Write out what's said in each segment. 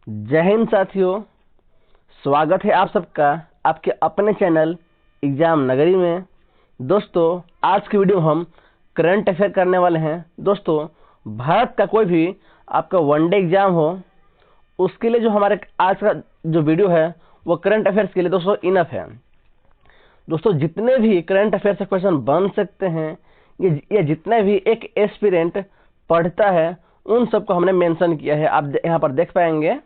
जय हिंद साथियों, स्वागत है आप सबका आपके अपने चैनल एग्जाम नगरी में। दोस्तों, आज की वीडियो हम करंट अफेयर करने वाले हैं। दोस्तों, भारत का कोई भी आपका वनडे एग्जाम हो, उसके लिए जो हमारे आज का जो वीडियो है वो करंट अफेयर्स के लिए दोस्तों इनफ है। दोस्तों, जितने भी करंट अफेयर से क्वेश्चन बन सकते हैं, ये जितने भी एक एस्पिरेंट पढ़ता है उन सबको हमने मेंशन किया है। आप यहाँ पर देख पाएंगे,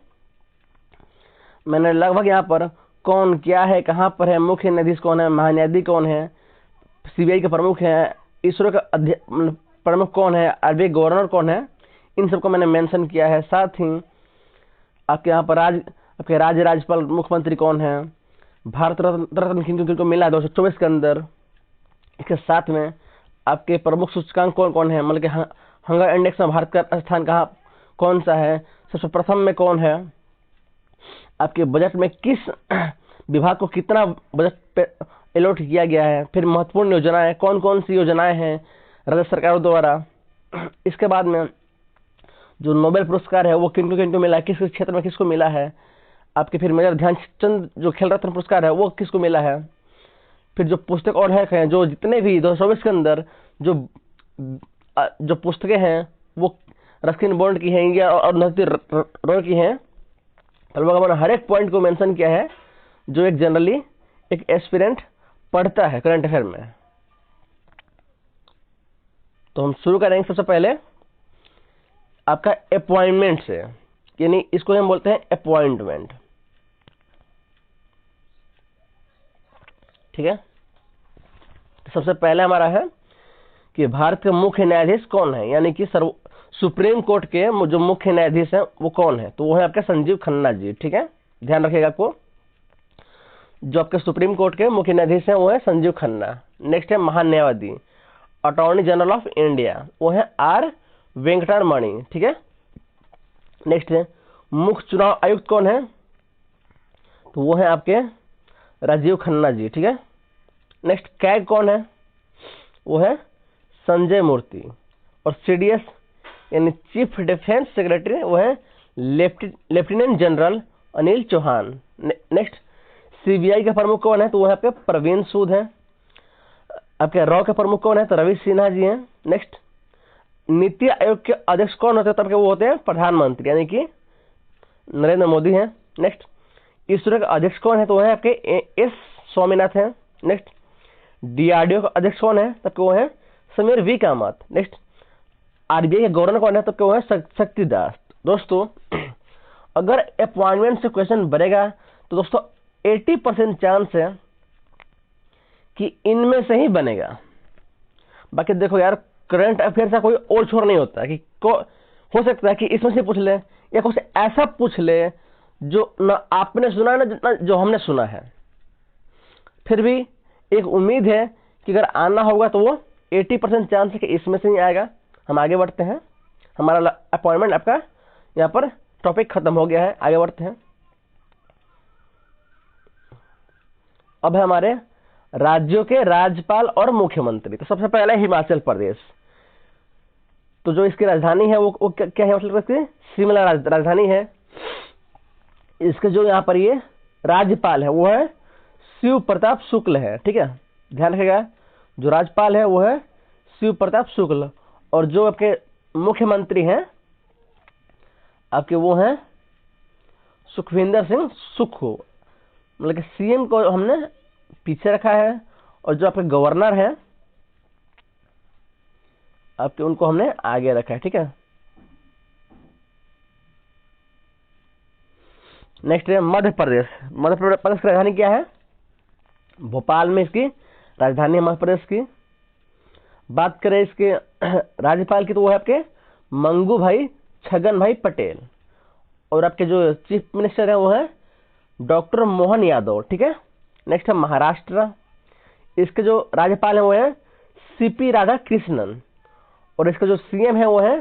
मैंने लगभग यहाँ पर कौन क्या है, कहाँ पर है, मुख्य न्यायाधीश कौन है, महान्यायाधीश कौन है, सीबीआई के प्रमुख है, इसरो का प्रमुख कौन है, आरबीआई गवर्नर कौन है, इन सबको मैंने मेंशन किया है। साथ ही आपके यहाँ पर आपके राज्यपाल मुख्यमंत्री कौन है, भारत रत्न किनको मिला है 2024 के अंदर। इसके साथ में आपके प्रमुख सूचकांक कौन कौन है, मतलब कि हंगर इंडेक्स में भारत का स्थान कहाँ कौन सा है, सबसे प्रथम में कौन है, आपके बजट में किस विभाग को कितना बजट पे अलॉट किया गया है, फिर महत्वपूर्ण योजनाएं कौन कौन सी योजनाएं हैं राज्य सरकारों द्वारा। इसके बाद में जो नोबेल पुरस्कार है वो किनको मिला है, किस किस क्षेत्र में किसको मिला है, आपके फिर मेजर ध्यानचंद जो खेल रत्न पुरस्कार है वो किसको मिला है, फिर जो पुस्तक और है जो जितने भी 2024 के अंदर जो पुस्तकें हैं वो रस्किन बॉन्ड की हैं या और नथी रॉय की हैं। लगभग मैंने हर एक पॉइंट को मेंशन किया है जो एक जनरली एक एस्पिरेंट पढ़ता है करंट अफेयर में। तो हम शुरू करेंगे सबसे पहले आपका अपॉइंटमेंट से, यानी इसको हम बोलते हैं अपॉइंटमेंट। ठीक है, तो सबसे पहले हमारा है कि भारत के मुख्य न्यायाधीश कौन है, यानी कि सुप्रीम कोर्ट के जो मुख्य न्यायाधीश हैं वो कौन है, तो वो है आपके संजीव खन्ना जी। ठीक है, ध्यान रखिएगा आपको, जो आपके सुप्रीम कोर्ट के मुख्य न्यायाधीश हैं वो है संजीव खन्ना। नेक्स्ट है महान्यायवादी अटॉर्नी जनरल ऑफ इंडिया, वो है आर वेंकटरमणि। ठीक है, नेक्स्ट है मुख्य चुनाव आयुक्त कौन है, तो वो है आपके राजीव खन्ना जी। ठीक है, नेक्स्ट कैग कौन है, वो है संजय मूर्ति। और सीडीएस यानी चीफ डिफेंस सेक्रेटरी वो है lieutenant general Anil Chauhan. Next CBI के प्रमुख कौन है, तो वो है आपके प्रवीण सूद है। आपके रॉ के प्रमुख कौन है, तो रवि सिन्हा जी हैं। नेक्स्ट नीति आयोग के अध्यक्ष कौन होते हैं, तब के वो होते हैं प्रधानमंत्री, यानी कि नरेंद्र मोदी हैं। नेक्स्ट इसरो के अध्यक्ष कौन है, तो वो है आपके एस स्वामीनाथन हैं। नेक्स्ट डीआरडीओ का अध्यक्ष कौन है, तब के वो है Samir V Kamath. Next RBI के गवर्नर कौन है, तब के वो है शक्तिदास। दोस्तों, अगर अपॉइंटमेंट से क्वेश्चन बनेगा तो दोस्तों 80% चांस है कि इनमें से ही बनेगा। बाकी देखो यार, करंट अफेयर का कोई और छोर नहीं होता कि हो सकता है कि इसमें से पूछ ले या कुछ ऐसा पूछ ले जो ना आपने सुना है ना जो हमने सुना है। फिर भी एक उम्मीद है कि अगर आना होगा तो वो 80% चांस है कि इसमें से ही आएगा। हम आगे बढ़ते हैं, हमारा अपॉइंटमेंट आपका यहाँ पर टॉपिक खत्म हो गया है, आगे बढ़ते हैं। अब है हमारे राज्यों के राज्यपाल और मुख्यमंत्री। तो सबसे पहले हिमाचल प्रदेश, तो जो इसकी राजधानी है वो क्या है, मतलब इसकी शिमला राजधानी है। इसके जो यहाँ पर ये राज्यपाल है वो है शिव प्रताप शुक्ल है। ठीक है, ध्यान रखिएगा, जो राज्यपाल है वो है शिव प्रताप शुक्ल। और जो आपके मुख्यमंत्री हैं आपके वो हैं सुखविंदर सिंह सुक्खू, मतलब कि सीएम को हमने पीछे रखा है, और जो आपके गवर्नर हैं आपके उनको हमने आगे रखा है। ठीक है, नेक्स्ट है मध्य प्रदेश। मध्य प्रदेश की राजधानी क्या है, भोपाल में इसकी राजधानी है मध्य प्रदेश की। बात करें इसके राज्यपाल की, तो वो है आपके मंगू भाई छगन भाई पटेल। और आपके जो चीफ मिनिस्टर है वो है डॉक्टर मोहन यादव। ठीक है, नेक्स्ट है महाराष्ट्र। इसके जो राज्यपाल है वो है सीपी राधा कृष्णन। और इसका जो सीएम है वो है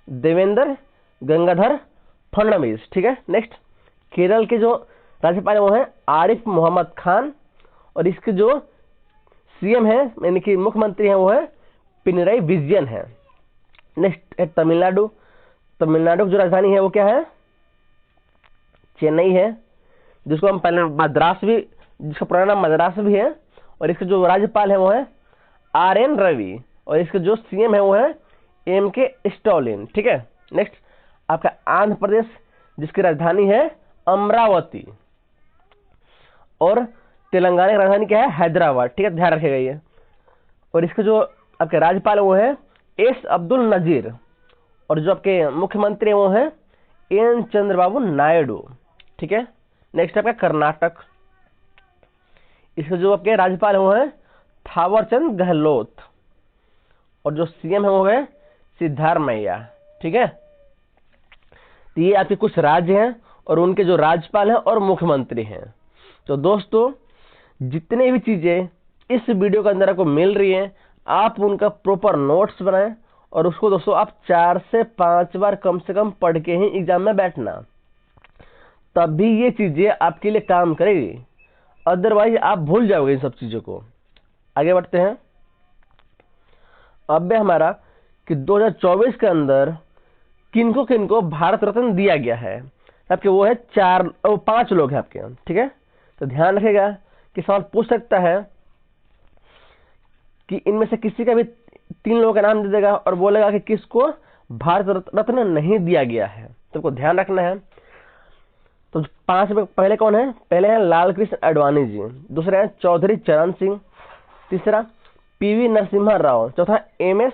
देवेंद्र गंगाधर फडणवीस। ठीक है, नेक्स्ट केरल के जो राज्यपाल है वो है आरिफ मोहम्मद खान। और इसके जो सीएम है यानी कि मुख्यमंत्री है वो है पिनराई विजयन है। नेक्स्ट है तमिलनाडु। तमिलनाडु की जो राजधानी है वो क्या है, चेन्नई है, जिसको हम पहले मद्रास भी, जिसका पुराना नाम मद्रास भी है, और इसके जो राज्यपाल है वो है RN रवि, और इसके जो CM है वो है MK स्टालिन। ठीक है। नेक्स्ट आपका आंध्र प्रदेश, जिसकी राजधानी है अमरावती, और तेलंगाना की राजधानी क्या है, हैदराबाद। ठीक है, ध्यान रखिएगा ये। और इसके जो आपके राज्यपाल वो है S अब्दुल नजीर, और जो आपके मुख्यमंत्री वो है N चंद्रबाबू नायडू। ठीक है। नेक्स्ट आपका कर्नाटक, इसके जो आपके राज्यपाल वो है थावरचंद गहलोत, और जो CM है वो है सिद्धारमैया। ठीक है। तो ये आपके कुछ राज्य हैं और उनके जो राज्यपाल हैं और मुख्यमंत्री हैं। तो दोस्तों, जितने भी चीजें इस वीडियो के अंदर आपको मिल रही हैं, आप उनका प्रॉपर नोट्स बनाएं, और उसको दोस्तों आप 4 से 5 बार कम से कम पढ़ के ही एग्जाम में बैठना, तभी ये चीजें आपके लिए काम करेगी, अदरवाइज आप भूल जाओगे इन सब चीजों को। आगे बढ़ते हैं। अब हमारा कि 2024 के अंदर किनको किनको भारत रत्न दिया गया है, आपके वो है 5 लोग हैं आपके। ठीक है। तो ध्यान रखिएगा कि सवाल पूछ सकता है कि इनमें से किसी का भी 3 लोगों का नाम दे देगा और बोलेगा कि किसको भारत रत्न नहीं दिया गया है, तो आपको ध्यान रखना है। तो 5 में पहले कौन है? पहले हैं लाल कृष्ण आडवाणी जी, दूसरे हैं चौधरी चरण सिंह, तीसरा PV नरसिम्हा राव, चौथा MS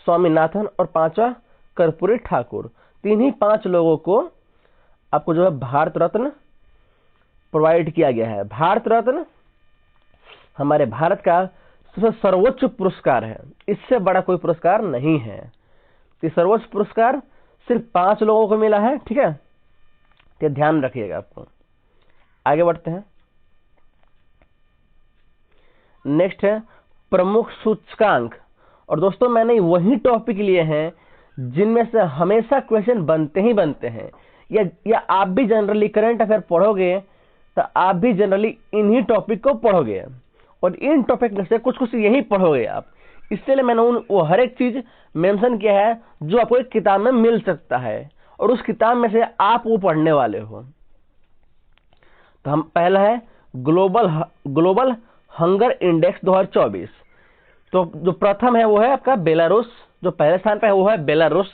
स्वामीनाथन, और 5वां कर्पूरी ठाकुर। 5 लोगों को आपको जो है भारत रत्न प्रोवाइड किया गया है। भारत रत्न हमारे भारत का सबसे सर्वोच्च पुरस्कार है, इससे बड़ा कोई पुरस्कार नहीं है। तो सर्वोच्च पुरस्कार सिर्फ 5 लोगों को मिला है। ठीक है, तो ध्यान रखिएगा आपको। आगे बढ़ते हैं। नेक्स्ट है प्रमुख सूचकांक, और दोस्तों मैंने वही टॉपिक लिए हैं जिनमें से हमेशा क्वेश्चन बनते ही बनते हैं, या आप भी जनरली करंट अफेयर पढ़ोगे तो आप भी जनरली इन्हीं टॉपिक को पढ़ोगे, और इन टॉपिक में से कुछ कुछ यही पढ़ोगे आप। इसलिए मैंने वो हर एक चीज मेंशन किया है जो आपको एक किताब में मिल सकता है, और उस किताब में से आप वो पढ़ने वाले हो। तो हम पहला है ग्लोबल हंगर इंडेक्स 2024। तो जो प्रथम है वो है आपका बेलारूस, जो पहले स्थान पर है वो है बेलारूस,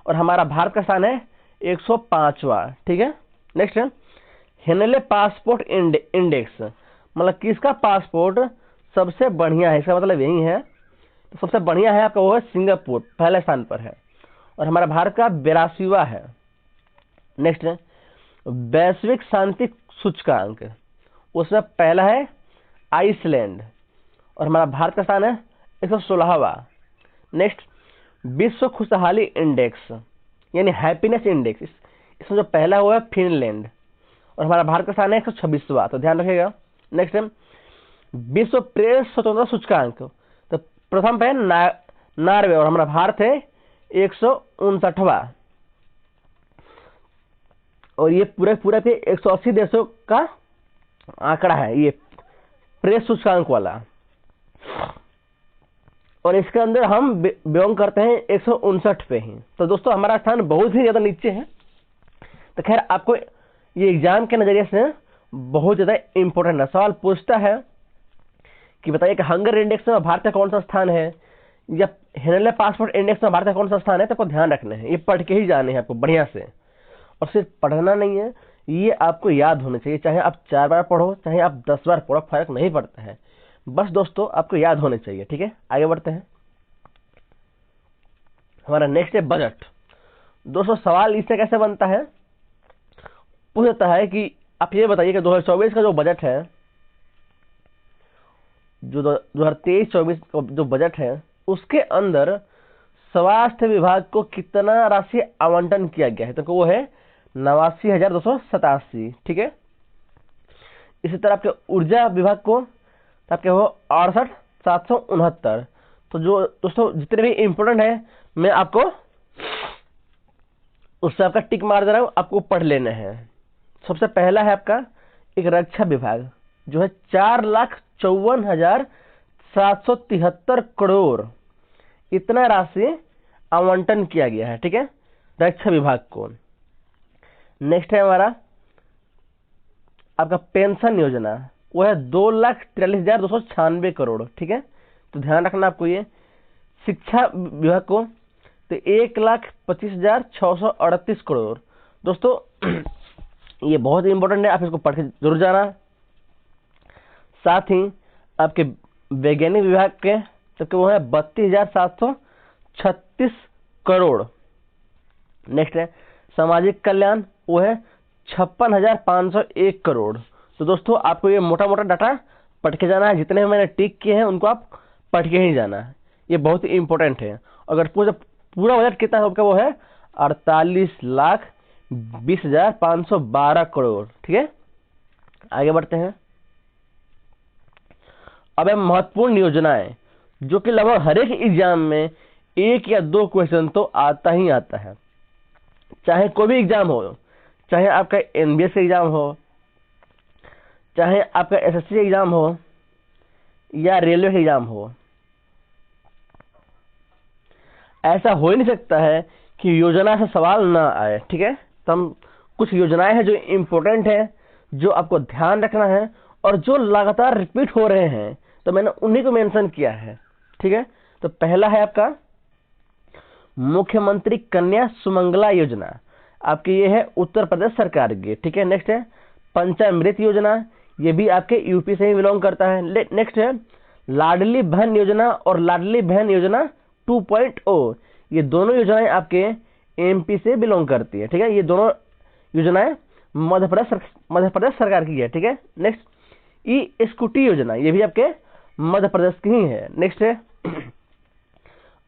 और हमारा भारत का स्थान है 105वां। ठीक है। नेक्स्ट है हेनले पासपोर्ट इंडेक्स, मतलब किसका पासपोर्ट सबसे बढ़िया है, इसका मतलब यही है। तो सबसे बढ़िया है आपका वो है सिंगापुर, पहले स्थान पर है, और हमारा भारत का 82वां है। नेक्स्ट है वैश्विक शांति सूचकांक, उसमें पहला है आइसलैंड, और हमारा भारत का स्थान है 116वां। नेक्स्ट विश्व खुशहाली इंडेक्स यानी हैप्पीनेस इंडेक्स, इसमें जो पहला हुआ है फिनलैंड, और हमारा भारत का स्थान है 126वां। तो ध्यान रखिएगा। नेक्स्ट है विश्व प्रेस स्वतंत्रता सूचकांक, तो प्रथम पे है नॉर्वे, और हमारा भारत है 159वां, और ये पूरे 180 देशों का आंकड़ा है ये प्रेस सूचकांक वाला, और इसके अंदर हम बिलोंग करते हैं 159 पे ही। तो दोस्तों हमारा स्थान बहुत ही ज्यादा नीचे है। तो खैर आपको ये एग्जाम के नजरिए से बहुत ज्यादा इंपॉर्टेंट है। सवाल पूछता है कि बताइए कि हंगर इंडेक्स में भारत का कौन सा स्थान है, या हेनले पासपोर्ट इंडेक्स में भारत का कौन सा स्थान है, तो आपको ध्यान रखना है। ये पढ़ के ही जाने हैं आपको बढ़िया से, और सिर्फ पढ़ना नहीं है, ये आपको याद होना चाहिए। चाहे आप 4 बार पढ़ो, चाहे आप 10 बार पढ़ो, फर्क नहीं पड़ता है, बस दोस्तों आपको याद होने चाहिए। ठीक है। आगे बढ़ते हैं। हमारा नेक्स्ट है बजट। दोस्तों सवाल इससे कैसे बनता है, पूछता है कि आप ये बताइए कि 2024 का जो बजट है, जो 2023-24 का जो बजट है, उसके अंदर स्वास्थ्य विभाग को कितना राशि आवंटन किया गया है, तो वो है 89,287। ठीक है। इसी तरह आपके ऊर्जा विभाग को आपके वो 68,769। तो जो दोस्तों जितने भी इंपोर्टेंट है मैं आपको उससे आपका टिक मार दे रहा हूं, आपको पढ़ लेना है। सबसे पहला है आपका एक रक्षा विभाग, जो है 4,54,773 करोड़, इतना राशि आवंटन किया गया है। ठीक है, रक्षा विभाग को। नेक्स्ट है हमारा आपका पेंशन योजना वो है 2,43,296 करोड़, ठीक है। तो ध्यान रखना आपको ये। शिक्षा विभाग को तो 1,25,638 करोड़। दोस्तों ये बहुत इंपॉर्टेंट है, आप इसको पढ़ के जरूर जाना। साथ ही आपके वैज्ञानिक विभाग के तो वो है 32,736 करोड़। नेक्स्ट है सामाजिक कल्याण, वो है 56,501 करोड़। तो दोस्तों आपको ये मोटा मोटा डाटा पढ़ के जाना है, जितने मैंने टिक किए हैं उनको आप पढ़ के ही जाना है, ये बहुत ही इंपॉर्टेंट है। अगर पूरा बजट कितना है आपका, वो है 48,20,512 करोड़, ठीक है। आगे बढ़ते हैं। अब है महत्वपूर्ण योजनाएं, जो कि लगभग हर एक एग्जाम में 1 या 2 क्वेश्चन तो आता ही आता है, चाहे कोई भी एग्जाम हो, चाहे आपका एनबीएस एग्जाम हो, चाहे आपका एसएससी एग्जाम हो या रेलवे का एग्जाम हो। ऐसा हो ही नहीं सकता है कि योजना से सवाल ना आए, ठीक है। तो हम कुछ योजनाएं हैं जो इम्पोर्टेंट है, जो आपको ध्यान रखना है और जो लगातार रिपीट हो रहे हैं, तो मैंने उन्हीं को मेंशन किया है, ठीक है। तो पहला है आपका मुख्यमंत्री कन्या सुमंगला योजना, आपकी ये है उत्तर प्रदेश सरकार की, ठीक है। नेक्स्ट है पंचामृत योजना, ये भी आपके यूपी से ही बिलोंग करता है। नेक्स्ट है लाडली बहन योजना और लाडली बहन योजना 2.0, ये दोनों योजनाएं आपके एमपी से बिलोंग करती है, ठीक है। ये दोनों योजनाएं मध्य प्रदेश सरकार की है, ठीक है। नेक्स्ट ई स्कूटी योजना, ये भी आपके मध्य प्रदेश की ही है। नेक्स्ट है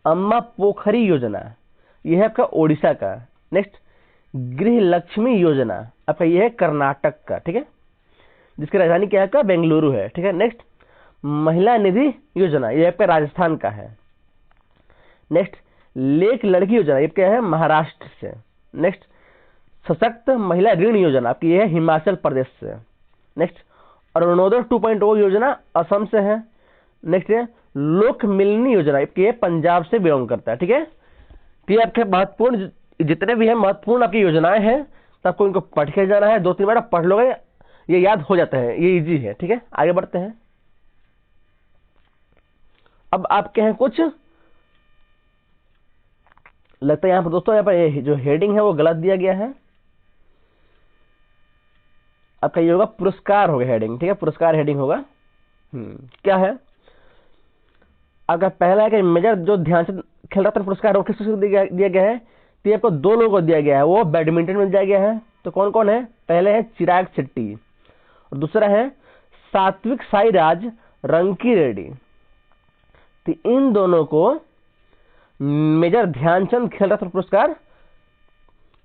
अम्मा पोखरी योजना, यह है आपका ओडिशा का। नेक्स्ट गृह लक्ष्मी योजना, आपका यह है कर्नाटक का, ठीक है, जिसकी राजधानी क्या है आपका बेंगलुरु है, ठीक है। नेक्स्ट महिला निधि योजना, यह आपका राजस्थान का है। नेक्स्ट लेख लड़की योजना, ये क्या है महाराष्ट्र से। नेक्स्ट सशक्त महिला ऋण योजना, आपकी यह है हिमाचल प्रदेश से। नेक्स्ट अरुणोदय 2.0 योजना असम से है। नेक्स्ट है लोक मिलनी योजना, ये पंजाब से बिलोंग करता है, ठीक है। तो ये आपके महत्वपूर्ण जितने भी है महत्वपूर्ण आपकी योजनाएं हैं, तो आपको इनको पढ़ के जाना है, 2-3 बार पढ़ लोगे ये याद हो जाता है, ये इजी है, ठीक है। आगे बढ़ते हैं। अब आपके हैं कुछ लगता है यहाँ पर दोस्तों, यहाँ पर जो हेडिंग है वो गलत दिया गया है, आपका ये होगा पुरस्कार होगा हेडिंग, ठीक है, पुरस्कार हेडिंग होगा। क्या है आपका पहला है कि मेजर जो ध्यानचंद खेल रत्न पुरस्कार वो किसको दिया गया है, तो आपको 2 लोगों को दिया गया है, वो बैडमिंटन में दिया गया है। तो कौन कौन है, पहले है चिराग शेट्टी और दूसरा है सात्विक साईराज रंकी रेड्डी। तो इन दोनों को मेजर ध्यानचंद खेल रत्न पुरस्कार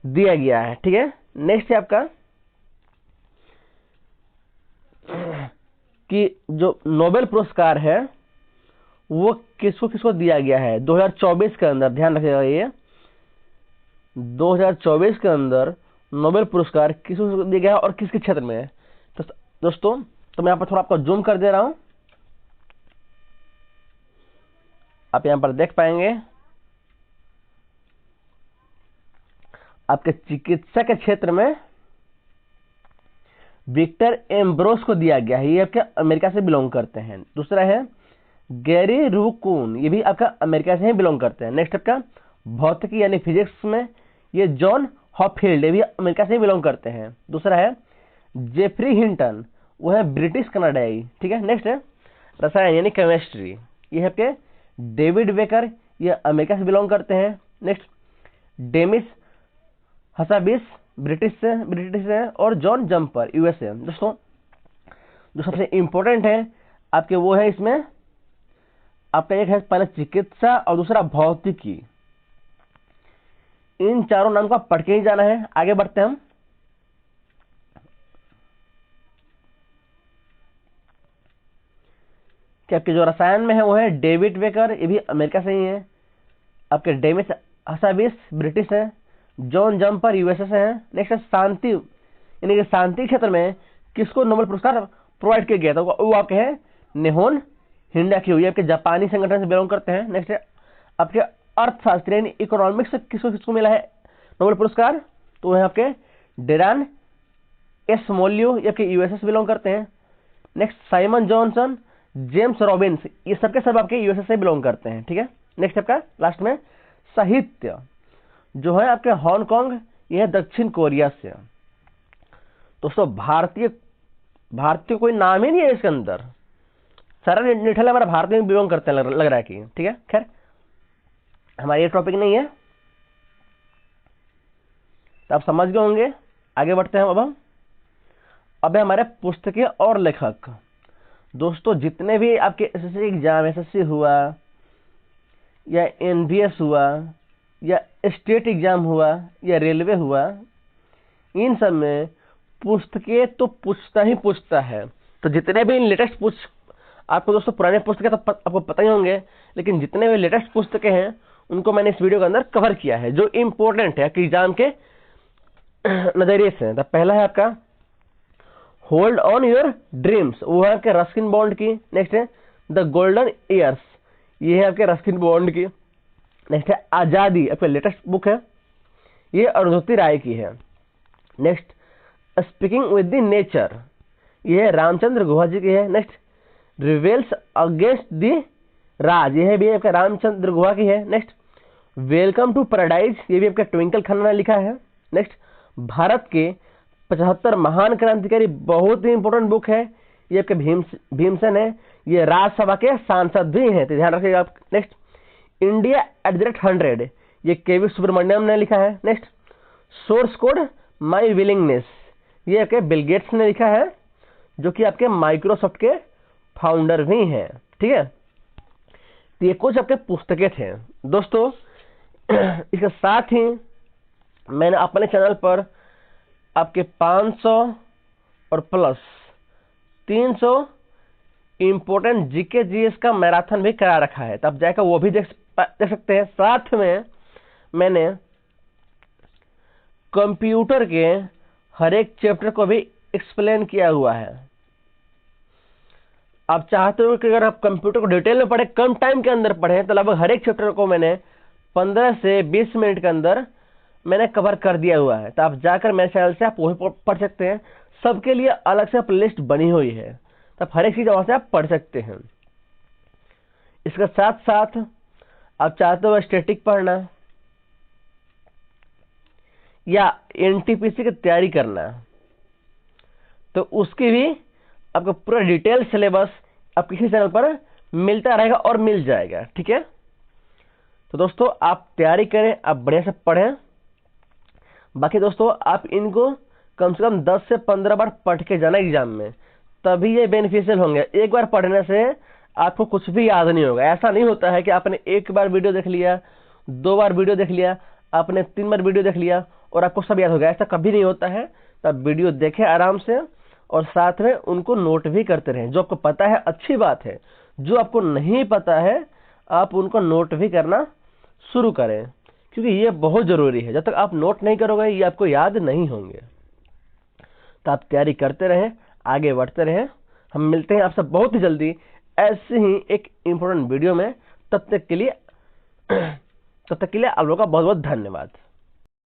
दिया गया है, ठीक है। नेक्स्ट है आपका कि जो नोबेल पुरस्कार है वो किसको किसको दिया गया है 2024 के अंदर, ध्यान रखिएगा ये 2024 के अंदर नोबेल पुरस्कार किसको दिया गया है और किसके क्षेत्र में है। तो दोस्तों तो मैं यहाँ पर थोड़ा आपको जूम कर दे रहा हूं, आप यहाँ पर देख पाएंगे आपके चिकित्सा के क्षेत्र में विक्टर एम्ब्रोस को दिया गया है, ये आपके अमेरिका से बिलोंग करते हैं। दूसरा है गैरी रूकून, ये भी आपका अमेरिका से ही बिलोंग करते हैं। नेक्स्ट आपका भौतिकी यानी फिजिक्स में ये जॉन हॉपफील्ड, ये भी अमेरिका से ही बिलोंग करते हैं। दूसरा है जेफरी हिंटन, वो है ब्रिटिश कनाडाई, ठीक है। नेक्स्ट है रसायन यानी केमिस्ट्री, ये है आपके डेविड बेकर, ये अमेरिका से बिलोंग करते हैं। नेक्स्ट डेमिस हसाबिस ब्रिटिश है और जॉन जंपर यूएसए। दोस्तों जो सबसे इंपॉर्टेंट है आपके वो है इसमें आपका एक है पहला चिकित्सा और दूसरा भौतिकी, इन चारों नाम को आप पढ़ के ही जाना है। आगे बढ़ते हैं हम। कि आपके जो रसायन में है वो है डेविड बेकर, ये भी अमेरिका से ही है। आपके डेमिस हसाबिस ब्रिटिश है, जॉन जंपर यूएसए से है। नेक्स्ट है शांति यानी कि शांति क्षेत्र में किसको नोबेल पुरस्कार प्रोवाइड किया गया था, वो आपके है नेहोन हिंडाक्यू, ये आपके जापानी संगठन से बिलोंग करते हैं। नेक्स्ट है आपके अर्थशास्त्र यानी इकोनॉमिक्स से किसको किसको मिला है नोबेल पुरस्कार, तो है आपके डेरान एस मोल्यू ये आपके यूएसए से बिलोंग करते हैं। Next Simon Johnson, James Robins, ये सबके सब आपके यूएसए से बिलोंग करते हैं, ठीक है। नेक्स्ट आपका लास्ट में साहित्य जो है आपके हांगकांग, ये है दक्षिण कोरिया से। दोस्तों भारतीय कोई नाम ही नहीं है इसके अंदर, सारा निठल हमारा भारत में बिलोंग करते हैं लग रहा है कि, ठीक है। खैर हमारा ये टॉपिक नहीं है, तो आप समझ गए होंगे। आगे बढ़ते हैं अब है हमारे पुस्तकें और लेखक। दोस्तों जितने भी आपके एसएससी एग्जाम, एसएससी हुआ या एनबीएस हुआ या स्टेट एग्जाम हुआ या रेलवे हुआ, इन सब में पुस्तकें तो पूछता ही पूछता है। तो जितने भी लेटेस्ट आपको दोस्तों पुराने पुस्तकें तो आपको पता ही होंगे, लेकिन जितने भी लेटेस्ट पुस्तकें हैं उनको मैंने इस वीडियो के अंदर कवर किया है जो इम्पोर्टेंट है कि एग्जाम के नजरिए से। तो पहला है आपका होल्ड ऑन योर ड्रीम्स, वो है आपके रस्किन बॉन्ड की। नेक्स्ट है द गोल्डन ईयर्स, ये है आपके रस्किन बॉन्ड की। नेक्स्ट है आजादी, आपका लेटेस्ट बुक है, ये अरुंधति राय की है। Next speaking with the nature, ये है रामचंद्र गुहा जी की है। नेक्स्ट रिवेल्स अगेंस्ट द राज, ये है भी आपका रामचंद्र गुहा की है। नेक्स्ट वेलकम टू पैराडाइज, ये भी आपका ट्विंकल खन्ना ने लिखा है। नेक्स्ट भारत के 75 महान क्रांतिकारी, बहुत ही इंपॉर्टेंट बुक है, ये आपके भीमसेन है, ये राज्यसभा के सांसद भी हैं, तो ध्यान रखिएगा आप। नेक्स्ट इंडिया @100, ये केवी सुब्रमण्यम ने लिखा है। नेक्स्ट सोर्स कोड माई विलिंगनेस, ये आपके बिल गेट्स ने लिखा है, जो कि आपके माइक्रोसॉफ्ट के फाउंडर भी हैं, ठीक है। तो ये कुछ आपके पुस्तकें थे दोस्तों। इसके साथ ही मैंने अपने चैनल पर आपके 500 और प्लस 300 इंपोर्टेंट जीके जीएस का मैराथन भी करा रखा है, तो आप जाकर वो भी देख सकते हैं। साथ में मैंने कंप्यूटर के हर एक चैप्टर को भी एक्सप्लेन किया हुआ है। आप चाहते हो कि अगर आप कंप्यूटर को डिटेल में पढ़े, कम टाइम के अंदर पढ़े, तो लगभग हर एक चैप्टर को मैंने 15 से 20 मिनट के अंदर मैंने कवर कर दिया हुआ है। तो आप जाकर मेरे चैनल से आप वो पढ़ सकते हैं, सबके लिए अलग से प्लेलिस्ट बनी हुई है, तो हर एक चीज वहां से आप पढ़ सकते हैं। इसके साथ साथ आप चाहते हो स्टैटिक पढ़ना या एनटीपीसी की तैयारी करना, तो उसकी भी आपको पूरा डिटेल सिलेबस आपके किसी चैनल पर मिलता रहेगा और मिल जाएगा, ठीक है। तो दोस्तों आप तैयारी करें, आप बढ़िया से पढ़ें। बाकी दोस्तों आप इनको कम से कम 10 से 15 बार पढ़ के जाना एग्जाम में, तभी ये बेनिफिशियल होंगे। एक बार पढ़ने से आपको कुछ भी याद नहीं होगा। ऐसा नहीं होता है कि आपने एक बार वीडियो देख लिया, 2 बार वीडियो देख लिया, आपने 3 बार वीडियो देख लिया और आपको सब याद हो गया, ऐसा कभी नहीं होता है। तब वीडियो देखें आराम से और साथ में उनको नोट भी करते रहें। जो आपको पता है अच्छी बात है, जो आपको नहीं पता है आप उनको नोट भी करना शुरू करें, क्योंकि ये बहुत जरूरी है। जब तक आप नोट नहीं करोगे ये आपको याद नहीं होंगे। तो आप तैयारी करते रहें, आगे बढ़ते रहें। हम मिलते हैं आपसे बहुत ही जल्दी ऐसे ही एक इंपॉर्टेंट वीडियो में। तब तक के लिए आप लोगों का बहुत बहुत धन्यवाद।